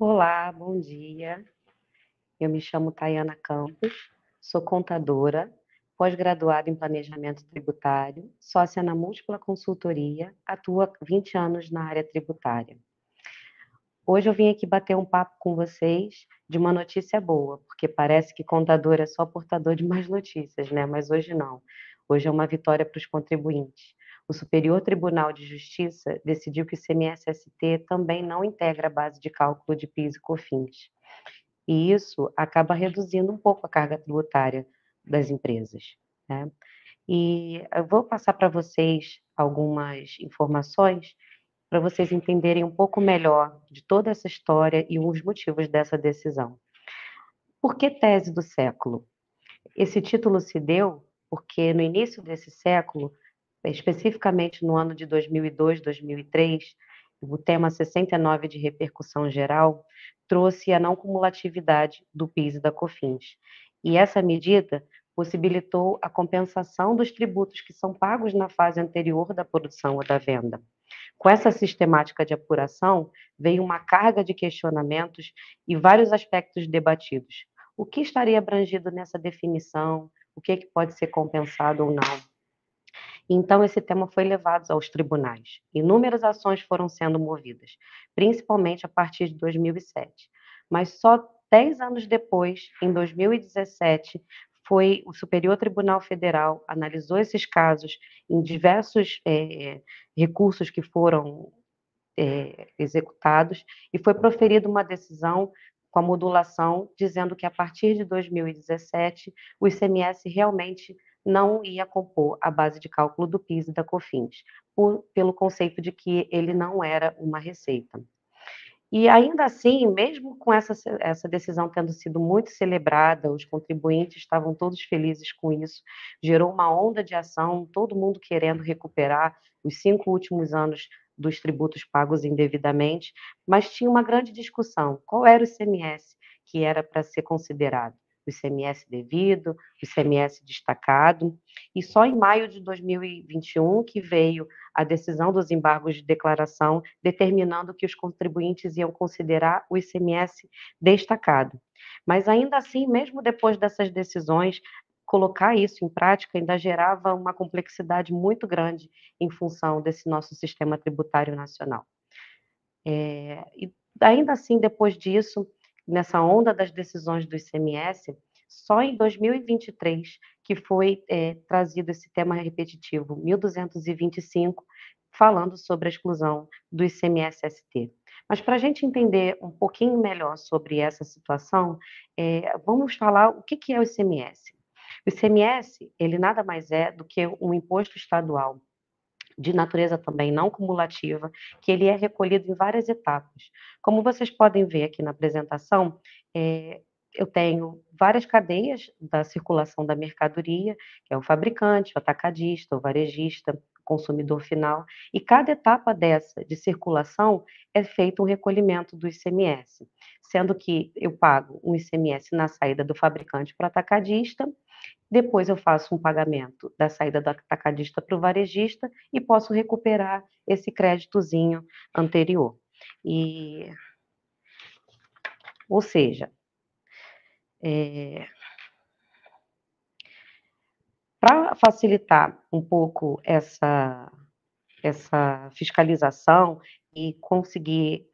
Olá, bom dia. Eu me chamo Tayana Campos, sou contadora, pós-graduada em planejamento tributário, sócia na Múltipla Consultoria, atuo há 20 anos na área tributária. Hoje eu vim aqui bater um papo com vocês de uma notícia boa, porque parece que contador é só portador de más notícias, né? Mas hoje não. Hoje é uma vitória para os contribuintes. O Superior Tribunal de Justiça decidiu que o ICMS-ST também não integra a base de cálculo de PIS e COFINS. E isso acaba reduzindo um pouco a carga tributária das empresas, né? E eu vou passar para vocês algumas informações para vocês entenderem um pouco melhor de toda essa história e os motivos dessa decisão. Por que tese do século? Esse título se deu porque no início desse século, especificamente no ano de 2002, 2003, o tema 69 de repercussão geral trouxe a não cumulatividade do PIS e da COFINS. E essa medida possibilitou a compensação dos tributos que são pagos na fase anterior da produção ou da venda. Com essa sistemática de apuração, veio uma carga de questionamentos e vários aspectos debatidos. O que estaria abrangido nessa definição? O que, que pode ser compensado ou não? Então, esse tema foi levado aos tribunais. Inúmeras ações foram sendo movidas, principalmente a partir de 2007. Mas só 10 anos depois, em 2017, foi o Superior Tribunal Federal analisou esses casos em diversos recursos que foram executados e foi proferida uma decisão com a modulação dizendo que a partir de 2017 o ICMS realmente não ia compor a base de cálculo do PIS e da COFINS, pelo conceito de que ele não era uma receita. E ainda assim, mesmo com essa decisão tendo sido muito celebrada, os contribuintes estavam todos felizes com isso, gerou uma onda de ação, todo mundo querendo recuperar os 5 últimos anos dos tributos pagos indevidamente, mas tinha uma grande discussão: qual era o ICMS que era para ser considerado? O ICMS devido, o ICMS destacado, e só em maio de 2021 que veio a decisão dos embargos de declaração, determinando que os contribuintes iam considerar o ICMS destacado. Mas ainda assim, mesmo depois dessas decisões, colocar isso em prática ainda gerava uma complexidade muito grande em função desse nosso sistema tributário nacional. E ainda assim, depois disso, nessa onda das decisões do ICMS, só em 2023 que foi trazido esse tema repetitivo 1225, falando sobre a exclusão do ICMS-ST. Mas para a gente entender um pouquinho melhor sobre essa situação, vamos falar o que é o ICMS. O ICMS, ele nada mais é do que um imposto estadual de natureza também não cumulativa, que ele é recolhido em várias etapas. Como vocês podem ver aqui na apresentação, eu tenho várias cadeias da circulação da mercadoria, que é o fabricante, o atacadista, o varejista, o consumidor final, e cada etapa dessa de circulação é feito um recolhimento do ICMS, sendo que eu pago um ICMS na saída do fabricante para o atacadista, depois eu faço um pagamento da saída do atacadista para o varejista e posso recuperar esse créditozinho anterior. Ou seja, para facilitar um pouco essa fiscalização e conseguir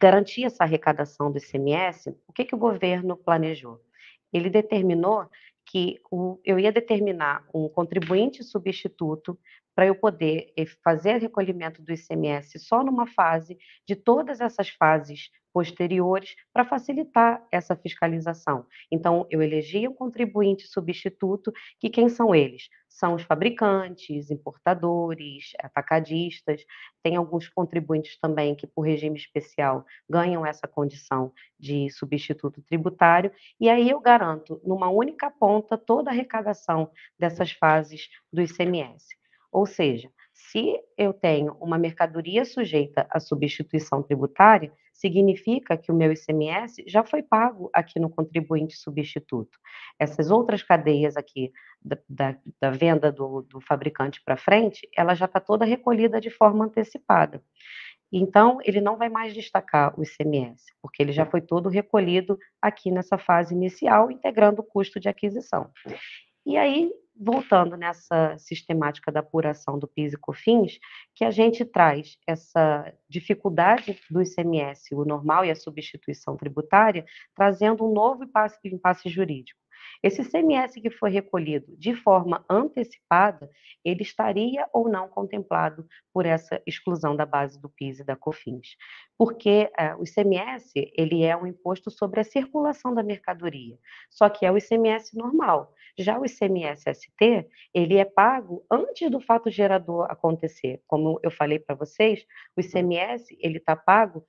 garantir essa arrecadação do ICMS, o que o governo planejou? Ele determinou que eu ia determinar um contribuinte substituto para eu poder fazer recolhimento do ICMS só numa fase, de todas essas fases posteriores, para facilitar essa fiscalização. Então, eu elegia um contribuinte substituto, que quem são eles? São os fabricantes, importadores, atacadistas, tem alguns contribuintes também que, por regime especial, ganham essa condição de substituto tributário, e aí eu garanto, numa única ponta, toda a arrecadação dessas fases do ICMS. Ou seja, se eu tenho uma mercadoria sujeita à substituição tributária, significa que o meu ICMS já foi pago aqui no contribuinte substituto. Essas outras cadeias aqui, da venda do fabricante para frente, ela já está toda recolhida de forma antecipada. Então, ele não vai mais destacar o ICMS, porque ele já foi todo recolhido aqui nessa fase inicial, integrando o custo de aquisição. E aí, voltando nessa sistemática da apuração do PIS e COFINS, que a gente traz essa dificuldade do ICMS, o normal e a substituição tributária, trazendo um novo impasse jurídico. Esse ICMS que foi recolhido de forma antecipada, ele estaria ou não contemplado por essa exclusão da base do PIS e da COFINS? Porque o ICMS, ele é um imposto sobre a circulação da mercadoria, só que é o ICMS normal. Já o ICMS-ST, ele é pago antes do fato gerador acontecer. Como eu falei para vocês, o ICMS, ele está pago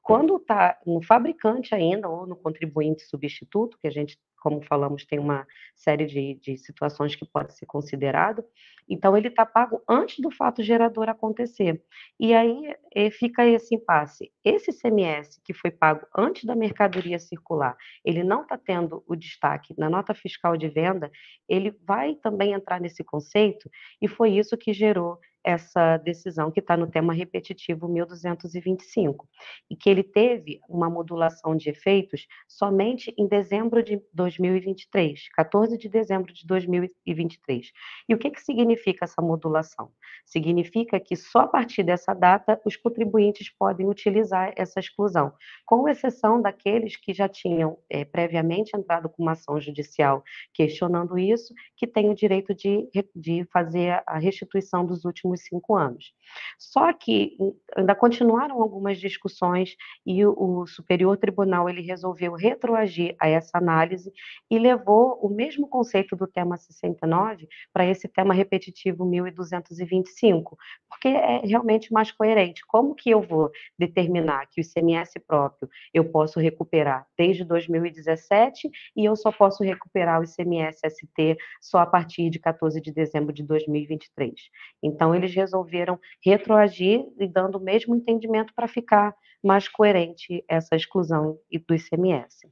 quando está no fabricante ainda, ou no contribuinte substituto, que a gente, como falamos, tem uma série de situações que pode ser considerado, então ele está pago antes do fato gerador acontecer. E aí fica esse impasse. Esse ICMS que foi pago antes da mercadoria circular, ele não está tendo o destaque na nota fiscal de venda, ele vai também entrar nesse conceito, e foi isso que gerou essa decisão que está no tema repetitivo 1225, e que ele teve uma modulação de efeitos somente em dezembro de 2023, 14 de dezembro de 2023. E o que significa essa modulação? Significa que só a partir dessa data os contribuintes podem utilizar essa exclusão, com exceção daqueles que já tinham previamente entrado com uma ação judicial questionando isso, que têm o direito de fazer a restituição dos últimos 5 anos. Só que ainda continuaram algumas discussões e o Superior Tribunal ele resolveu retroagir a essa análise e levou o mesmo conceito do tema 69 para esse tema repetitivo 1225, porque é realmente mais coerente. Como que eu vou determinar que o ICMS próprio eu posso recuperar desde 2017 e eu só posso recuperar o ICMS-ST só a partir de 14 de dezembro de 2023? Então, eles resolveram retroagir e dando o mesmo entendimento para ficar mais coerente essa exclusão do ICMS,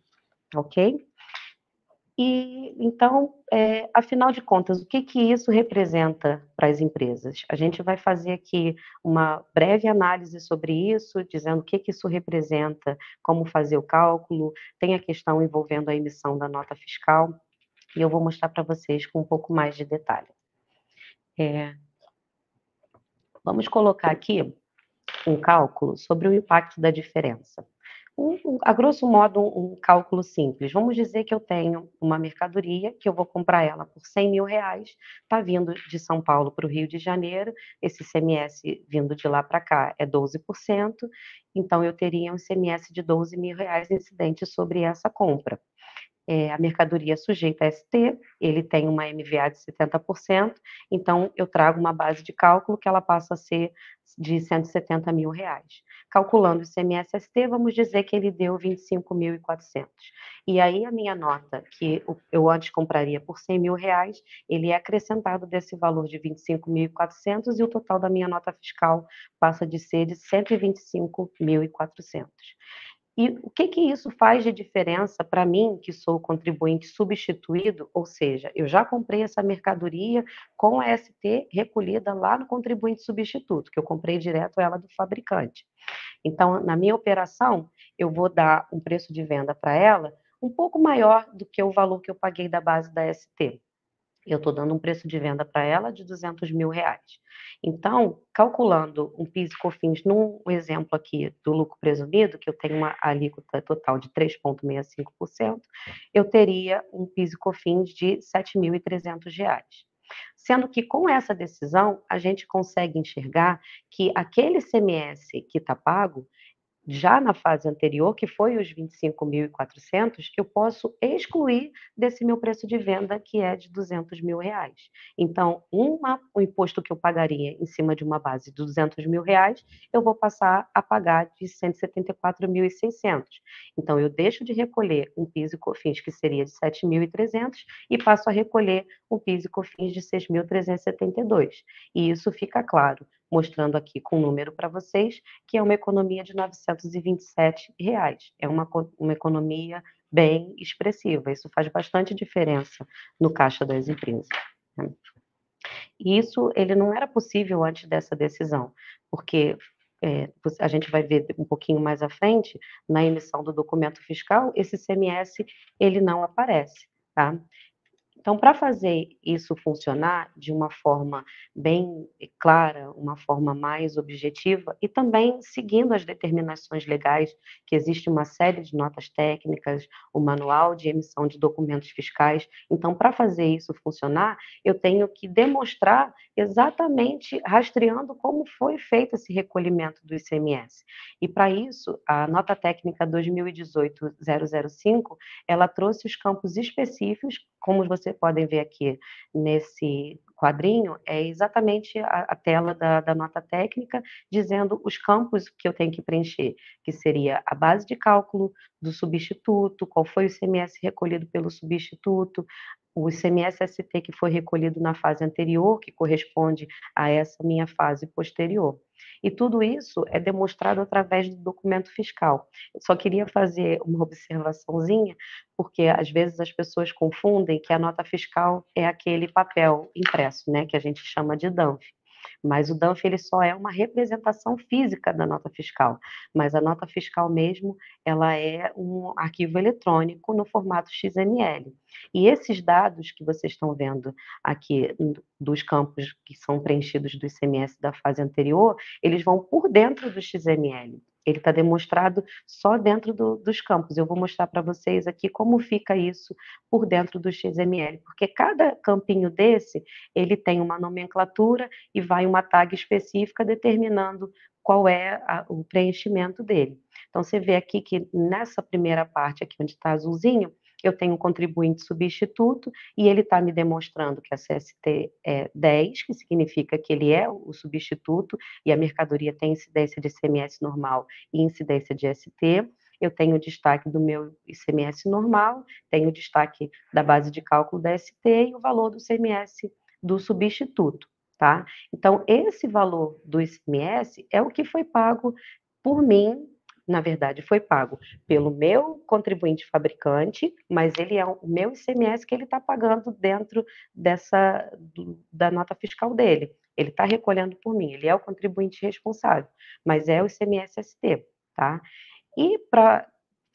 ok? E então, afinal de contas, o que isso representa para as empresas? A gente vai fazer aqui uma breve análise sobre isso, dizendo o que isso representa, como fazer o cálculo, tem a questão envolvendo a emissão da nota fiscal, e eu vou mostrar para vocês com um pouco mais de detalhe. Vamos colocar aqui um cálculo sobre o impacto da diferença. A grosso modo, um cálculo simples. Vamos dizer que eu tenho uma mercadoria, que eu vou comprar ela por R$ 100.000, está vindo de São Paulo para o Rio de Janeiro, esse ICMS vindo de lá para cá é 12%, então eu teria um ICMS de R$ 12.000 incidente sobre essa compra. A mercadoria sujeita a ST, ele tem uma MVA de 70%, então eu trago uma base de cálculo que ela passa a ser de R$ 170.000. Calculando o ICMS-ST, vamos dizer que ele deu 25.400. E aí a minha nota, que eu antes compraria por R$ 100.000, ele é acrescentado desse valor de 25.400 e o total da minha nota fiscal passa de ser de 125.400. E o que isso faz de diferença para mim, que sou contribuinte substituído, ou seja, eu já comprei essa mercadoria com a ST recolhida lá no contribuinte substituto, que eu comprei direto ela do fabricante. Então, na minha operação, eu vou dar um preço de venda para ela um pouco maior do que o valor que eu paguei da base da ST. Eu estou dando um preço de venda para ela de R$ 200.000. Então, calculando um PIS e COFINS num exemplo aqui do lucro presumido, que eu tenho uma alíquota total de 3,65%, eu teria um PIS e COFINS de R$ 7.300. Sendo que com essa decisão, a gente consegue enxergar que aquele CMS que está pago, já na fase anterior, que foi os 25.400, eu posso excluir desse meu preço de venda, que é de R$ 200.000. Então, o imposto que eu pagaria em cima de uma base de R$ 200.000, eu vou passar a pagar de 174.600. Então, eu deixo de recolher um PIS e COFINS que seria de 7.300 e passo a recolher um PIS e COFINS de 6.372. E isso fica claro, mostrando aqui com um número para vocês, que é uma economia de R$ 927. É uma economia bem expressiva. Isso faz bastante diferença no caixa das empresas, né? E isso ele não era possível antes dessa decisão, porque a gente vai ver um pouquinho mais à frente, na emissão do documento fiscal, esse ICMS ele não aparece, tá? Então, para fazer isso funcionar de uma forma bem clara, uma forma mais objetiva, e também seguindo as determinações legais, que existe uma série de notas técnicas, o manual de emissão de documentos fiscais. Então, para fazer isso funcionar, eu tenho que demonstrar exatamente, rastreando como foi feito esse recolhimento do ICMS. E para isso, a nota técnica 2018-005 ela trouxe os campos específicos, como vocês podem ver aqui nesse quadrinho, é exatamente a tela da nota técnica, dizendo os campos que eu tenho que preencher, que seria a base de cálculo do substituto, qual foi o ICMS recolhido pelo substituto, o ICMS-ST que foi recolhido na fase anterior, que corresponde a essa minha fase posterior. E tudo isso é demonstrado através do documento fiscal. Eu só queria fazer uma observaçãozinha, porque às vezes as pessoas confundem que a nota fiscal é aquele papel impresso, né, que a gente chama de DANF. Mas o DANF ele só é uma representação física da nota fiscal, mas a nota fiscal mesmo, ela é um arquivo eletrônico no formato XML. E esses dados que vocês estão vendo aqui dos campos que são preenchidos do ICMS da fase anterior, eles vão por dentro do XML. Ele está demonstrado só dentro dos campos. Eu vou mostrar para vocês aqui como fica isso por dentro do XML, porque cada campinho desse, ele tem uma nomenclatura e vai uma tag específica determinando qual é o preenchimento dele. Então, você vê aqui que nessa primeira parte aqui, onde está azulzinho, eu tenho um contribuinte substituto e ele está me demonstrando que a CST é 10, que significa que ele é o substituto e a mercadoria tem incidência de ICMS normal e incidência de ST. Eu tenho o destaque do meu ICMS normal, tenho o destaque da base de cálculo da ST e o valor do ICMS do substituto, tá? Então, esse valor do ICMS é o que foi pago por mim, na verdade, foi pago pelo meu contribuinte fabricante, mas ele é o meu ICMS que ele está pagando dentro da nota fiscal dele. Ele está recolhendo por mim, ele é o contribuinte responsável, mas é o ICMS-ST, tá? E para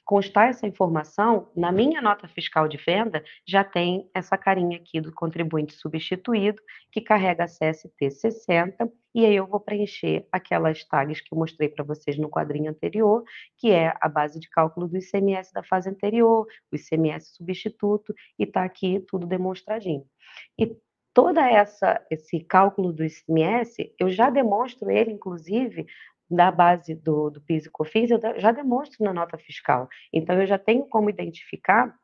constar essa informação, na minha nota fiscal de venda, já tem essa carinha aqui do contribuinte substituído, que carrega a CST 60, e aí eu vou preencher aquelas tags que eu mostrei para vocês no quadrinho anterior, que é a base de cálculo do ICMS da fase anterior, o ICMS substituto, e está aqui tudo demonstradinho. E esse cálculo do ICMS, eu já demonstro ele, inclusive, da base do PIS e COFINS, eu já demonstro na nota fiscal. Então, eu já tenho como identificar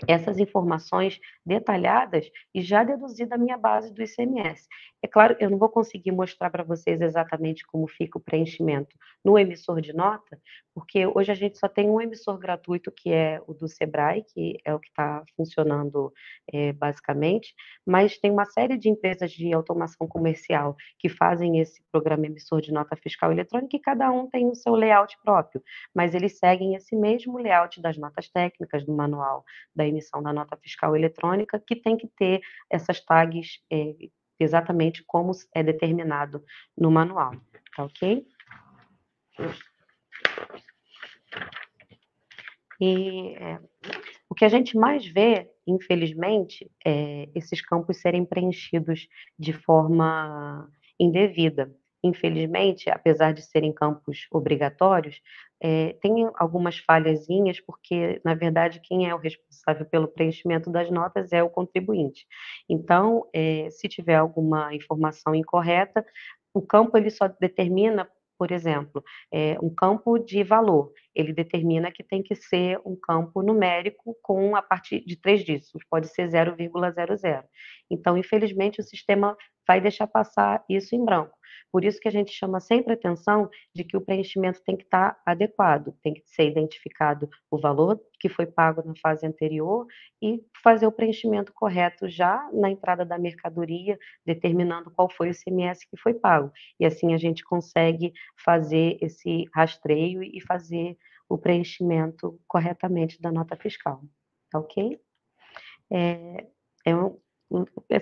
essas informações detalhadas e já deduzir da minha base do ICMS. É claro, eu não vou conseguir mostrar para vocês exatamente como fica o preenchimento no emissor de nota, porque hoje a gente só tem um emissor gratuito, que é o do Sebrae, que é o que está funcionando basicamente, mas tem uma série de empresas de automação comercial que fazem esse programa emissor de nota fiscal eletrônica e cada um tem o seu layout próprio, mas eles seguem esse mesmo layout das notas técnicas, do manual da emissão da nota fiscal eletrônica, que tem que ter essas tags exatamente como é determinado no manual, tá ok? E o que a gente mais vê, infelizmente, é esses campos serem preenchidos de forma indevida. Infelizmente, apesar de serem campos obrigatórios, tem algumas falhazinhas, porque, na verdade, quem é o responsável pelo preenchimento das notas é o contribuinte. Então, se tiver alguma informação incorreta, o campo ele só determina, por exemplo, um campo de valor. Ele determina que tem que ser um campo numérico com a partir de 3 dígitos, pode ser 0,00. Então, infelizmente, o sistema vai deixar passar isso em branco. Por isso que a gente chama sempre atenção de que o preenchimento tem que estar adequado, tem que ser identificado o valor que foi pago na fase anterior e fazer o preenchimento correto já na entrada da mercadoria, determinando qual foi o ICMS que foi pago. E assim a gente consegue fazer esse rastreio e fazer o preenchimento corretamente da nota fiscal, tá ok? É,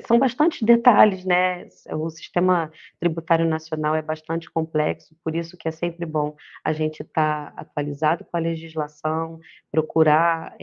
São bastantes detalhes, né, o sistema tributário nacional é bastante complexo, por isso que é sempre bom a gente estar atualizado com a legislação, procurar,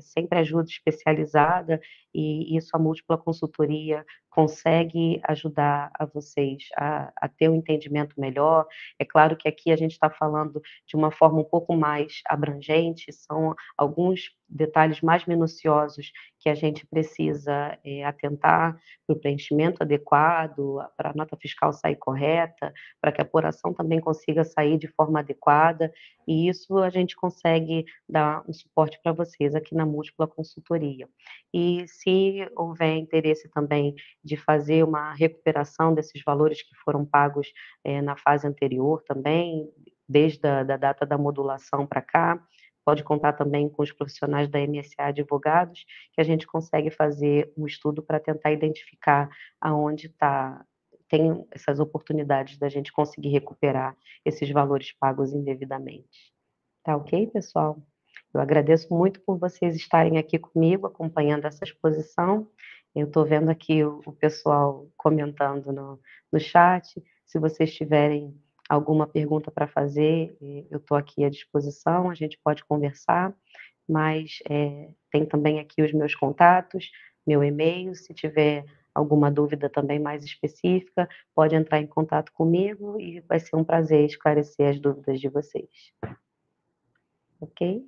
sempre ajuda especializada, e isso a múltipla consultoria consegue ajudar a vocês a ter um entendimento melhor. É claro que aqui a gente está falando de uma forma um pouco mais abrangente, são alguns detalhes mais minuciosos que a gente precisa atentar para o preenchimento adequado, para a nota fiscal sair correta, para que a apuração também consiga sair de forma adequada, e isso a gente consegue dar um suporte para vocês aqui na Múltipla Consultoria. E se houver interesse também de fazer uma recuperação desses valores que foram pagos na fase anterior também, desde a data da modulação para cá, pode contar também com os profissionais da MSA Advogados, que a gente consegue fazer um estudo para tentar identificar aonde tem essas oportunidades da gente conseguir recuperar esses valores pagos indevidamente. Tá ok, pessoal? Eu agradeço muito por vocês estarem aqui comigo, acompanhando essa exposição. Eu estou vendo aqui o pessoal comentando no chat. Se vocês tiverem alguma pergunta para fazer, eu estou aqui à disposição, a gente pode conversar, mas tem também aqui os meus contatos, meu e-mail, se tiver alguma dúvida também mais específica, pode entrar em contato comigo e vai ser um prazer esclarecer as dúvidas de vocês. Ok?